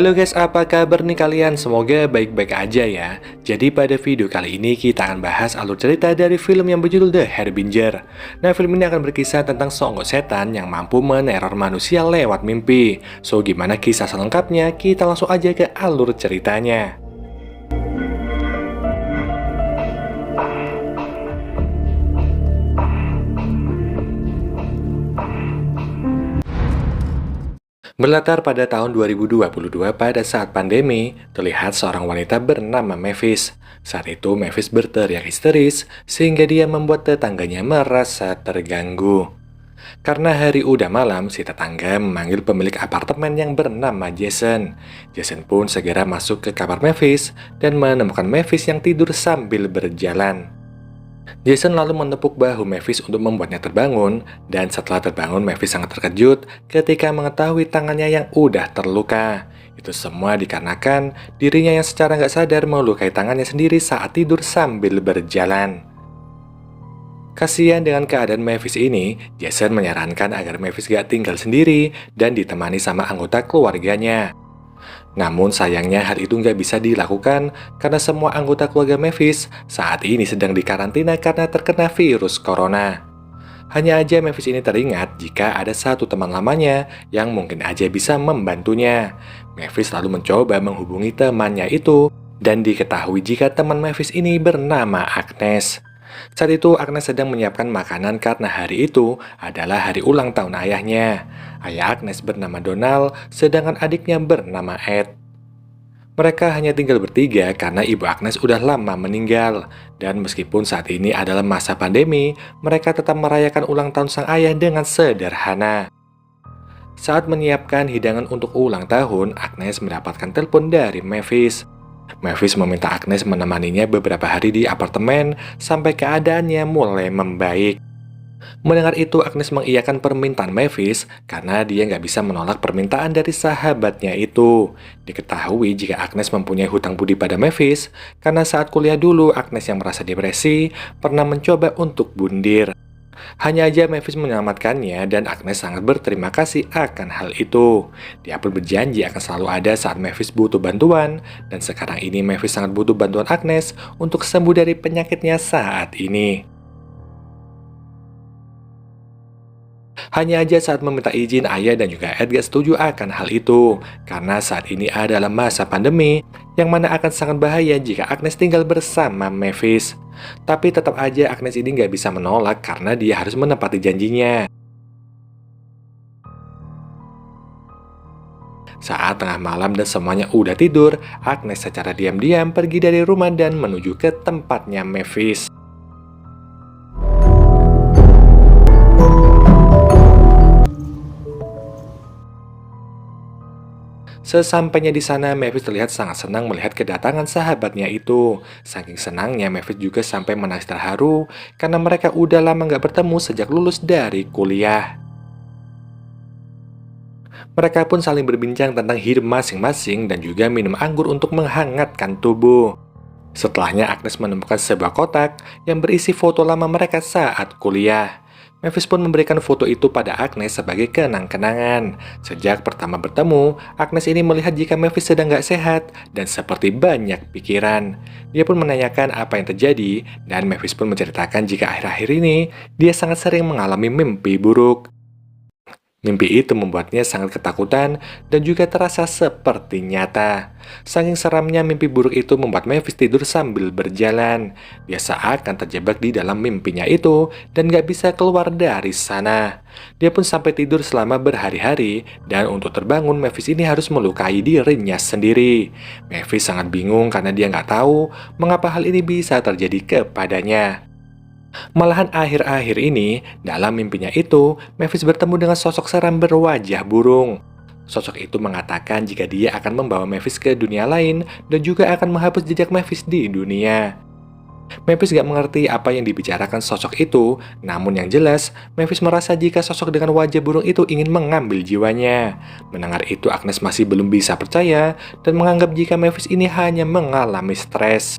Halo guys, apa kabar nih kalian? Semoga baik-baik aja ya. Jadi pada video kali ini kita akan bahas alur cerita dari film yang berjudul The Harbinger. Nah, film ini akan berkisah tentang seonggok setan yang mampu meneror manusia lewat mimpi. So, gimana kisah selengkapnya? Kita langsung aja ke alur ceritanya. Berlatar pada tahun 2022 pada saat pandemi, terlihat seorang wanita bernama Mavis. Saat itu Mavis berteriak histeris sehingga dia membuat tetangganya merasa terganggu. Karena hari udah malam, si tetangga memanggil pemilik apartemen yang bernama Jason. Jason pun segera masuk ke kamar Mavis dan menemukan Mavis yang tidur sambil berjalan. Jason lalu menepuk bahu Mavis untuk membuatnya terbangun, dan setelah terbangun Mavis sangat terkejut ketika mengetahui tangannya yang udah terluka. Itu semua dikarenakan dirinya yang secara nggak sadar melukai tangannya sendiri saat tidur sambil berjalan. Kasihan dengan keadaan Mavis ini, Jason menyarankan agar Mavis gak tinggal sendiri dan ditemani sama anggota keluarganya. Namun sayangnya hal itu nggak bisa dilakukan karena semua anggota keluarga Mavis saat ini sedang dikarantina karena terkena virus corona. Hanya aja Mavis ini teringat jika ada satu teman lamanya yang mungkin aja bisa membantunya. Mavis lalu mencoba menghubungi temannya itu dan diketahui jika teman Mavis ini bernama Agnes. Saat itu Agnes sedang menyiapkan makanan karena hari itu adalah hari ulang tahun ayahnya. Ayah Agnes bernama Donald, sedangkan adiknya bernama Ed. Mereka hanya tinggal bertiga karena ibu Agnes udah lama meninggal. Dan meskipun saat ini adalah masa pandemi, mereka tetap merayakan ulang tahun sang ayah dengan sederhana. Saat menyiapkan hidangan untuk ulang tahun, Agnes mendapatkan telepon dari Mavis. Mavis meminta Agnes menemaninya beberapa hari di apartemen sampai keadaannya mulai membaik. Mendengar itu, Agnes mengiyakan permintaan Mavis karena dia nggak bisa menolak permintaan dari sahabatnya itu. Diketahui jika Agnes mempunyai hutang budi pada Mavis karena saat kuliah dulu Agnes yang merasa depresi pernah mencoba untuk bundir. Hanya aja Mavis menyelamatkannya dan Agnes sangat berterima kasih akan hal itu. Dia pun berjanji akan selalu ada saat Mavis butuh bantuan, dan sekarang ini Mavis sangat butuh bantuan Agnes untuk sembuh dari penyakitnya saat ini. Hanya aja saat meminta izin, ayah dan juga Ed gak setuju akan hal itu, karena saat ini adalah masa pandemi, yang mana akan sangat bahaya jika Agnes tinggal bersama Mavis. Tapi tetap aja Agnes ini gak bisa menolak karena dia harus menepati janjinya. Saat tengah malam dan semuanya udah tidur, Agnes secara diam-diam pergi dari rumah dan menuju ke tempatnya Mavis. Sesampainya di sana, Mavis terlihat sangat senang melihat kedatangan sahabatnya itu. Saking senangnya, Mavis juga sampai menangis terharu karena mereka udah lama nggak bertemu sejak lulus dari kuliah. Mereka pun saling berbincang tentang hidup masing-masing dan juga minum anggur untuk menghangatkan tubuh. Setelahnya, Agnes menemukan sebuah kotak yang berisi foto lama mereka saat kuliah. Mavis pun memberikan foto itu pada Agnes sebagai kenang-kenangan. Sejak pertama bertemu, Agnes ini melihat jika Mavis sedang gak sehat dan seperti banyak pikiran. Dia pun menanyakan apa yang terjadi, dan Mavis pun menceritakan jika akhir-akhir ini dia sangat sering mengalami mimpi buruk. Mimpi itu membuatnya sangat ketakutan dan juga terasa seperti nyata. Saking seramnya mimpi buruk itu membuat Mavis tidur sambil berjalan. Dia seakan terjebak di dalam mimpinya itu dan gak bisa keluar dari sana. Dia pun sampai tidur selama berhari-hari dan untuk terbangun Mavis ini harus melukai dirinya sendiri. Mavis sangat bingung karena dia gak tahu mengapa hal ini bisa terjadi kepadanya. Malahan akhir-akhir ini, dalam mimpinya itu, Mavis bertemu dengan sosok seram berwajah burung. Sosok itu mengatakan jika dia akan membawa Mavis ke dunia lain dan juga akan menghapus jejak Mavis di dunia. Mavis gak mengerti apa yang dibicarakan sosok itu, namun yang jelas, Mavis merasa jika sosok dengan wajah burung itu ingin mengambil jiwanya. Mendengar itu, Agnes masih belum bisa percaya dan menganggap jika Mavis ini hanya mengalami stres.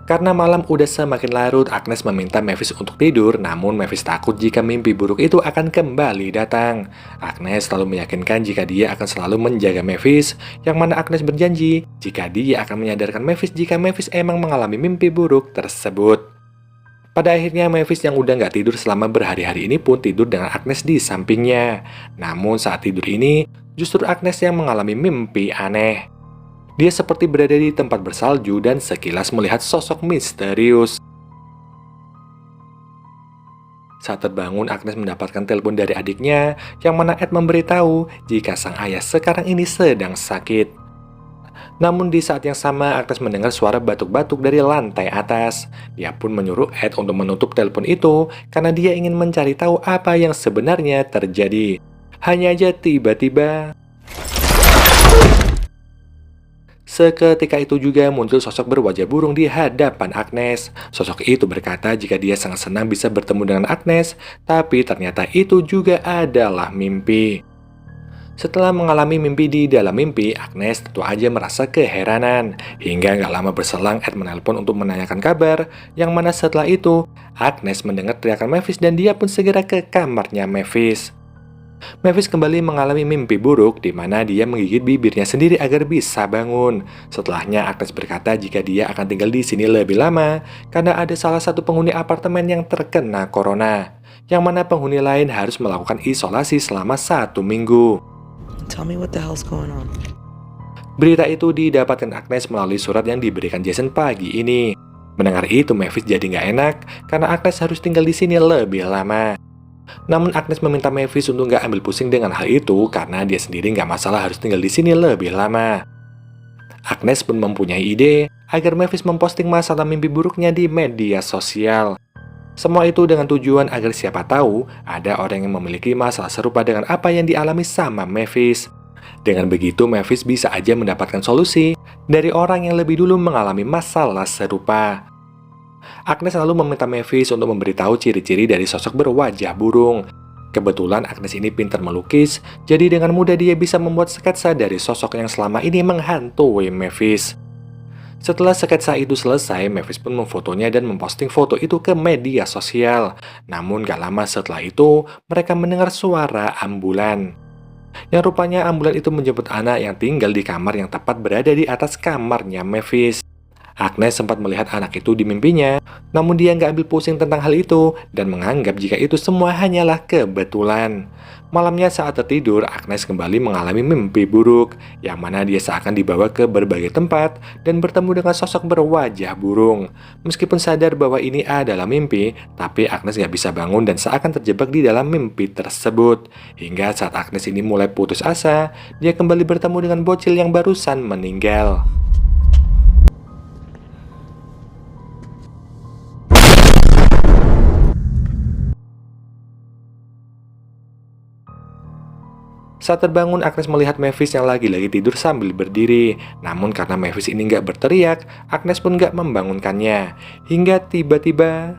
Karena malam udah semakin larut, Agnes meminta Mavis untuk tidur, namun Mavis takut jika mimpi buruk itu akan kembali datang. Agnes selalu meyakinkan jika dia akan selalu menjaga Mavis, yang mana Agnes berjanji jika dia akan menyadarkan Mavis jika Mavis emang mengalami mimpi buruk tersebut. Pada akhirnya Mavis yang udah nggak tidur selama berhari-hari ini pun tidur dengan Agnes di sampingnya. Namun saat tidur ini, justru Agnes yang mengalami mimpi aneh. Dia seperti berada di tempat bersalju dan sekilas melihat sosok misterius. Saat terbangun, Agnes mendapatkan telepon dari adiknya, yang mana Ed memberitahu jika sang ayah sekarang ini sedang sakit. Namun di saat yang sama, Agnes mendengar suara batuk-batuk dari lantai atas. Dia pun menyuruh Ed untuk menutup telepon itu, karena dia ingin mencari tahu apa yang sebenarnya terjadi. Hanya aja tiba-tiba seketika itu juga muncul sosok berwajah burung di hadapan Agnes. Sosok itu berkata jika dia sangat senang bisa bertemu dengan Agnes, tapi ternyata itu juga adalah mimpi. Setelah mengalami mimpi di dalam mimpi, Agnes tentu aja merasa keheranan. Hingga gak lama berselang, Ed menelpon untuk menanyakan kabar, yang mana setelah itu, Agnes mendengar teriakan Mavis dan dia pun segera ke kamarnya Mavis. Mavis kembali mengalami mimpi buruk di mana dia menggigit bibirnya sendiri agar bisa bangun. Setelahnya Agnes berkata jika dia akan tinggal di sini lebih lama karena ada salah satu penghuni apartemen yang terkena corona, yang mana penghuni lain harus melakukan isolasi selama 1 minggu. Tell me what the hell's going on. Berita itu didapatkan Agnes melalui surat yang diberikan Jason pagi ini. Mendengar itu Mavis jadi nggak enak karena Agnes harus tinggal di sini lebih lama. Namun Agnes meminta Mavis untuk nggak ambil pusing dengan hal itu karena dia sendiri nggak masalah harus tinggal di sini lebih lama. Agnes pun mempunyai ide agar Mavis memposting masalah mimpi buruknya di media sosial. Semua itu dengan tujuan agar siapa tahu ada orang yang memiliki masalah serupa dengan apa yang dialami sama Mavis. Dengan begitu Mavis bisa aja mendapatkan solusi dari orang yang lebih dulu mengalami masalah serupa. Agnes lalu meminta Mavis untuk memberitahu ciri-ciri dari sosok berwajah burung. Kebetulan Agnes ini pintar melukis, jadi dengan mudah dia bisa membuat sketsa dari sosok yang selama ini menghantui Mavis. Setelah sketsa itu selesai, Mavis pun memfotonya dan memposting foto itu ke media sosial. Namun gak lama setelah itu, mereka mendengar suara ambulan. Yang rupanya ambulan itu menjemput anak yang tinggal di kamar yang tepat berada di atas kamarnya Mavis. Agnes sempat melihat anak itu di mimpinya, namun dia nggak ambil pusing tentang hal itu dan menganggap jika itu semua hanyalah kebetulan. Malamnya saat tertidur, Agnes kembali mengalami mimpi buruk, yang mana dia seakan dibawa ke berbagai tempat dan bertemu dengan sosok berwajah burung. Meskipun sadar bahwa ini adalah mimpi, tapi Agnes nggak bisa bangun dan seakan terjebak di dalam mimpi tersebut. Hingga saat Agnes ini mulai putus asa, dia kembali bertemu dengan bocil yang barusan meninggal. Saat terbangun, Agnes melihat Mavis yang lagi-lagi tidur sambil berdiri. Namun karena Mavis ini nggak berteriak, Agnes pun nggak membangunkannya. Hingga tiba-tiba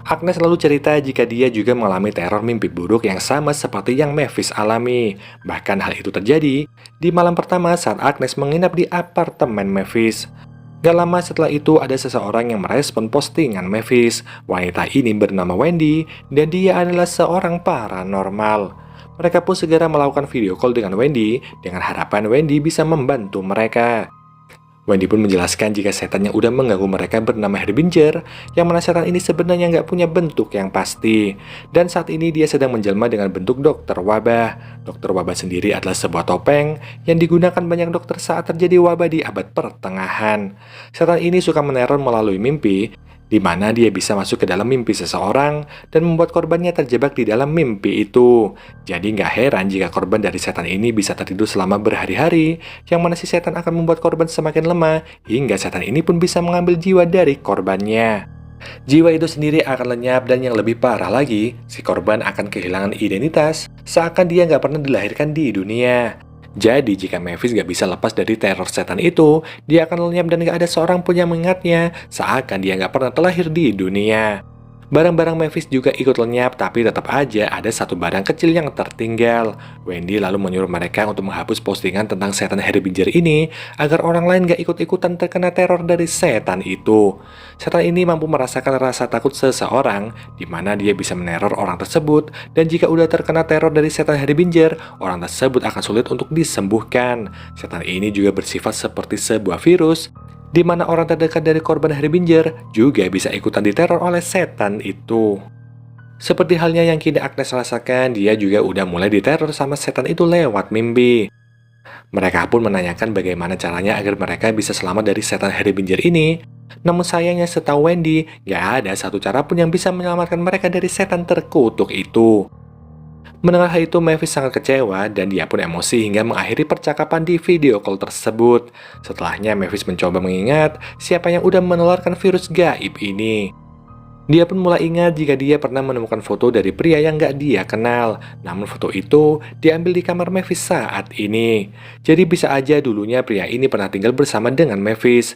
Agnes lalu cerita jika dia juga mengalami teror mimpi buruk yang sama seperti yang Mavis alami. Bahkan hal itu terjadi di malam pertama saat Agnes menginap di apartemen Mavis. Gak lama setelah itu ada seseorang yang merespon postingan Mavis. Wanita ini bernama Wendy dan dia adalah seorang paranormal. Mereka pun segera melakukan video call dengan Wendy dengan harapan Wendy bisa membantu mereka. Wendy pun menjelaskan jika setan yang udah mengganggu mereka bernama Harbinger, yang mana setan ini sebenarnya nggak punya bentuk yang pasti. Dan saat ini dia sedang menjelma dengan bentuk dokter wabah. Dokter wabah sendiri adalah sebuah topeng yang digunakan banyak dokter saat terjadi wabah di abad pertengahan. Setan ini suka meneror melalui mimpi, di mana dia bisa masuk ke dalam mimpi seseorang dan membuat korbannya terjebak di dalam mimpi itu. Jadi nggak heran jika korban dari setan ini bisa tertidur selama berhari-hari, yang mana si setan akan membuat korban semakin lemah, hingga setan ini pun bisa mengambil jiwa dari korbannya. Jiwa itu sendiri akan lenyap dan yang lebih parah lagi, si korban akan kehilangan identitas, seakan dia nggak pernah dilahirkan di dunia. Jadi jika Mavis gak bisa lepas dari teror setan itu, dia akan lenyap dan gak ada seorang pun yang mengingatnya, seakan dia gak pernah terlahir di dunia. Barang-barang Mavis juga ikut lenyap, tapi tetap aja ada satu barang kecil yang tertinggal. Wendy lalu menyuruh mereka untuk menghapus postingan tentang setan Harbinger ini, agar orang lain gak ikut-ikutan terkena teror dari setan itu. Setan ini mampu merasakan rasa takut seseorang, di mana dia bisa meneror orang tersebut, dan jika udah terkena teror dari setan Harbinger, orang tersebut akan sulit untuk disembuhkan. Setan ini juga bersifat seperti sebuah virus, di mana orang terdekat dari korban Harbinger juga bisa ikutan diteror oleh setan itu. Seperti halnya yang kini Agnes rasakan, dia juga udah mulai diteror sama setan itu lewat mimpi. Mereka pun menanyakan bagaimana caranya agar mereka bisa selamat dari setan Harbinger ini. Namun sayangnya setahu Wendy, gak ada satu cara pun yang bisa menyelamatkan mereka dari setan terkutuk itu. Mendengar hal itu, Mavis sangat kecewa dan dia pun emosi hingga mengakhiri percakapan di video call tersebut. Setelahnya, Mavis mencoba mengingat siapa yang udah menularkan virus gaib ini. Dia pun mulai ingat jika dia pernah menemukan foto dari pria yang gak dia kenal. Namun foto itu diambil di kamar Mavis saat ini. Jadi bisa aja dulunya pria ini pernah tinggal bersama dengan Mavis.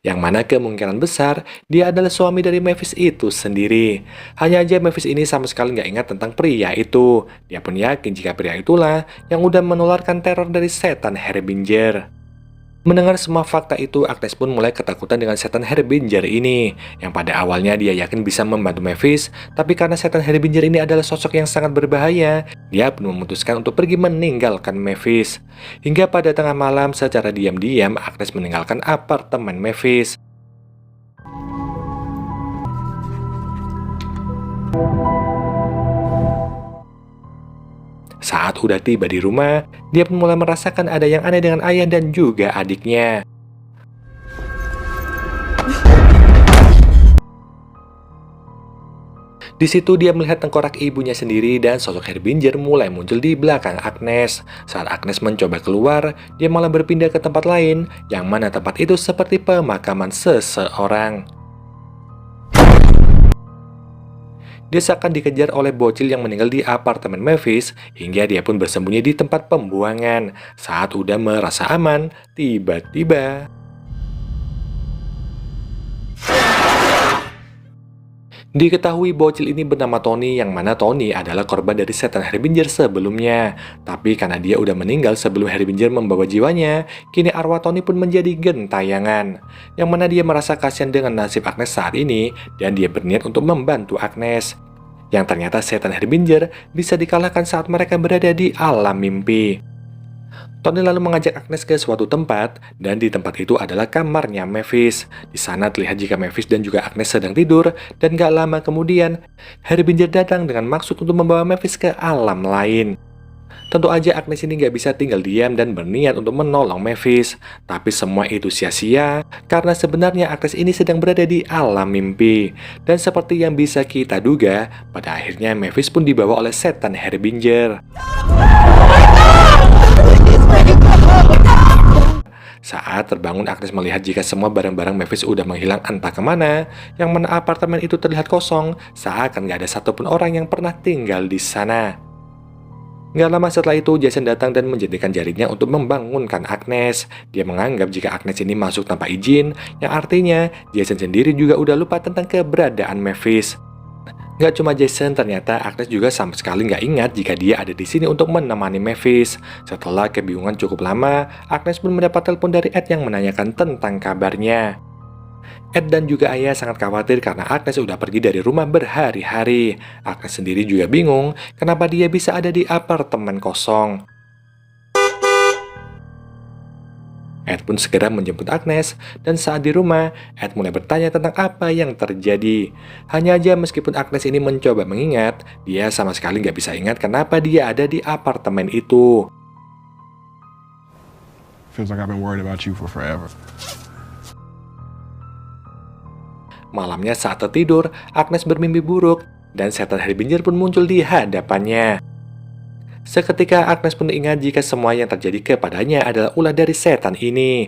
Yang mana kemungkinan besar dia adalah suami dari Mavis itu sendiri. Hanya aja Mavis ini sama sekali nggak ingat tentang pria itu. Dia pun yakin jika pria itulah yang udah menularkan teror dari setan Harbinger. Mendengar semua fakta itu, Agnes pun mulai ketakutan dengan setan Harbinger ini. Yang pada awalnya dia yakin bisa membantu Mavis, tapi karena setan Harbinger ini adalah sosok yang sangat berbahaya, dia pun memutuskan untuk pergi meninggalkan Mavis. Hingga pada tengah malam, secara diam-diam, Agnes meninggalkan apartemen Mavis. Saat udah tiba di rumah, dia pun mulai merasakan ada yang aneh dengan ayah dan juga adiknya. Di situ dia melihat tengkorak ibunya sendiri dan sosok Harbinger mulai muncul di belakang Agnes. Saat Agnes mencoba keluar, dia malah berpindah ke tempat lain, yang mana tempat itu seperti pemakaman seseorang. Dia seakan dikejar oleh bocil yang meninggal di apartemen Mavis, hingga dia pun bersembunyi di tempat pembuangan. Saat udah merasa aman, tiba-tiba diketahui bocil ini bernama Tony, yang mana Tony adalah korban dari setan Harbinger sebelumnya. Tapi karena dia udah meninggal sebelum Harbinger membawa jiwanya, kini arwah Tony pun menjadi gentayangan. Yang mana dia merasa kasihan dengan nasib Agnes saat ini, dan dia berniat untuk membantu Agnes. Yang ternyata setan Harbinger bisa dikalahkan saat mereka berada di alam mimpi. Tony lalu mengajak Agnes ke suatu tempat, dan di tempat itu adalah kamarnya Mavis. Di sana terlihat jika Mavis dan juga Agnes sedang tidur, dan gak lama kemudian, Harbinger datang dengan maksud untuk membawa Mavis ke alam lain. Tentu aja Agnes ini gak bisa tinggal diam dan berniat untuk menolong Mavis. Tapi semua itu sia-sia, karena sebenarnya Agnes ini sedang berada di alam mimpi. Dan seperti yang bisa kita duga, pada akhirnya Mavis pun dibawa oleh setan Harbinger. Saat terbangun, Agnes melihat jika semua barang-barang Mavis udah menghilang entah kemana, yang mana apartemen itu terlihat kosong, seakan gak ada satupun orang yang pernah tinggal di sana. Gak lama setelah itu, Jason datang dan menjadikan jarinya untuk membangunkan Agnes. Dia menganggap jika Agnes ini masuk tanpa izin, yang artinya Jason sendiri juga udah lupa tentang keberadaan Mavis. Gak cuma Jason, ternyata Agnes juga sama sekali gak ingat jika dia ada di sini untuk menemani Mavis. Setelah kebingungan cukup lama, Agnes pun mendapat telepon dari Ed yang menanyakan tentang kabarnya. Ed dan juga ayah sangat khawatir karena Agnes udah pergi dari rumah berhari-hari. Agnes sendiri juga bingung kenapa dia bisa ada di apartemen kosong. Ed pun segera menjemput Agnes, dan saat di rumah, Ed mulai bertanya tentang apa yang terjadi. Hanya aja meskipun Agnes ini mencoba mengingat, dia sama sekali nggak bisa ingat kenapa dia ada di apartemen itu. Feels like I've been worried about you for forever. Malamnya saat tertidur, Agnes bermimpi buruk, dan setan Harbinger pun muncul di hadapannya. Seketika Agnes pun ingat jika semua yang terjadi kepadanya adalah ulah dari setan ini.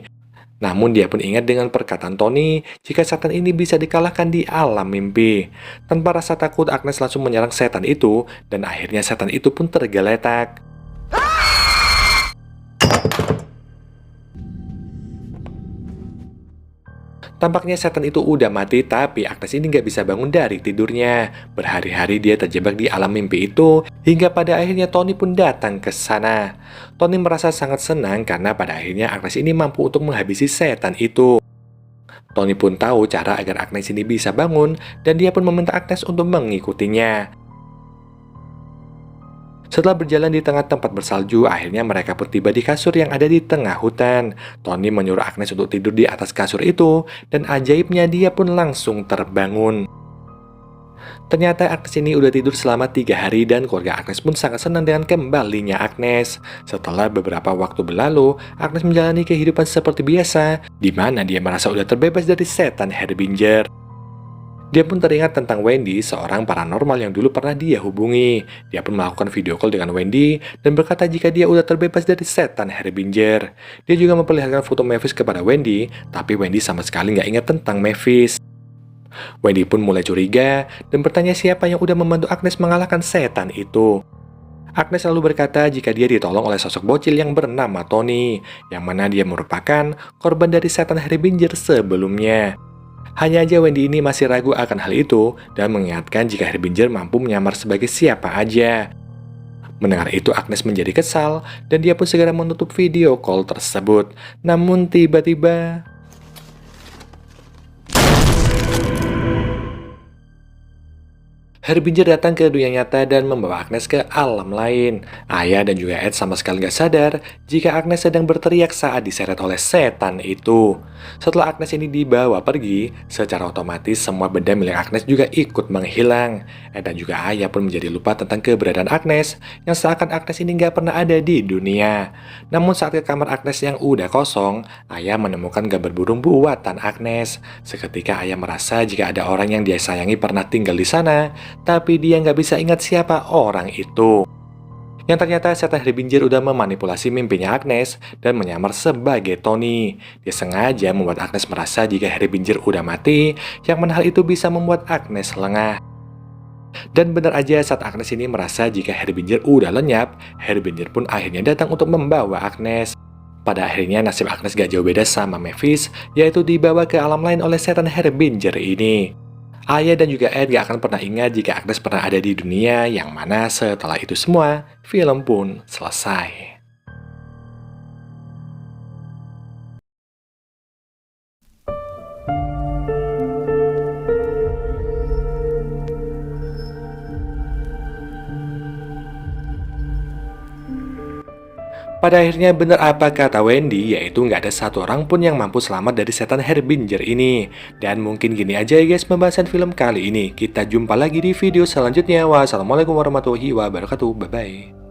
Namun dia pun ingat dengan perkataan Tony jika setan ini bisa dikalahkan di alam mimpi. Tanpa rasa takut, Agnes langsung menyerang setan itu, dan akhirnya setan itu pun tergeletak. Tampaknya setan itu udah mati, tapi Agnes ini nggak bisa bangun dari tidurnya. Berhari-hari dia terjebak di alam mimpi itu, hingga pada akhirnya Tony pun datang ke sana. Tony merasa sangat senang karena pada akhirnya Agnes ini mampu untuk menghabisi setan itu. Tony pun tahu cara agar Agnes ini bisa bangun, dan dia pun meminta Agnes untuk mengikutinya. Setelah berjalan di tengah tempat bersalju, akhirnya mereka pun tiba di kasur yang ada di tengah hutan. Tony menyuruh Agnes untuk tidur di atas kasur itu, dan ajaibnya dia pun langsung terbangun. Ternyata Agnes ini udah tidur selama 3 hari dan keluarga Agnes pun sangat senang dengan kembalinya Agnes. Setelah beberapa waktu berlalu, Agnes menjalani kehidupan seperti biasa, di mana dia merasa udah terbebas dari setan Harbinger. Dia pun teringat tentang Wendy, seorang paranormal yang dulu pernah dia hubungi. Dia pun melakukan video call dengan Wendy dan berkata jika dia udah terbebas dari setan Harbinger. Dia juga memperlihatkan foto Mavis kepada Wendy, tapi Wendy sama sekali nggak ingat tentang Mavis. Wendy pun mulai curiga dan bertanya siapa yang udah membantu Agnes mengalahkan setan itu. Agnes selalu berkata jika dia ditolong oleh sosok bocil yang bernama Tony, yang mana dia merupakan korban dari setan Harbinger sebelumnya. Hanya aja Wendy ini masih ragu akan hal itu dan mengingatkan jika Harbinger mampu menyamar sebagai siapa aja. Mendengar itu Agnes menjadi kesal dan dia pun segera menutup video call tersebut. Namun tiba-tiba Harbinger datang ke dunia nyata dan membawa Agnes ke alam lain. Aya dan juga Ed sama sekali nggak sadar jika Agnes sedang berteriak saat diseret oleh setan itu. Setelah Agnes ini dibawa pergi, secara otomatis semua benda milik Agnes juga ikut menghilang. Ed dan juga Aya pun menjadi lupa tentang keberadaan Agnes, yang seakan Agnes ini nggak pernah ada di dunia. Namun saat ke kamar Agnes yang udah kosong, Aya menemukan gambar burung buatan Agnes. Seketika Aya merasa jika ada orang yang dia sayangi pernah tinggal di sana, tapi dia nggak bisa ingat siapa orang itu. Yang ternyata setan Harbinger udah memanipulasi mimpinya Agnes dan menyamar sebagai Tony. Dia sengaja membuat Agnes merasa jika Harbinger udah mati, yang mana hal itu bisa membuat Agnes lengah. Dan benar aja saat Agnes ini merasa jika Harbinger udah lenyap, Harbinger pun akhirnya datang untuk membawa Agnes. Pada akhirnya nasib Agnes gak jauh beda sama Mavis, yaitu dibawa ke alam lain oleh setan Harbinger ini. Aya dan juga Ed gak akan pernah ingat jika Agnes pernah ada di dunia, yang mana setelah itu semua, film pun selesai. Pada akhirnya benar apa kata Wendy, yaitu nggak ada satu orang pun yang mampu selamat dari setan Harbinger ini. Dan mungkin gini aja ya guys pembahasan film kali ini. Kita jumpa lagi di video selanjutnya. Wassalamualaikum warahmatullahi wabarakatuh. Bye-bye.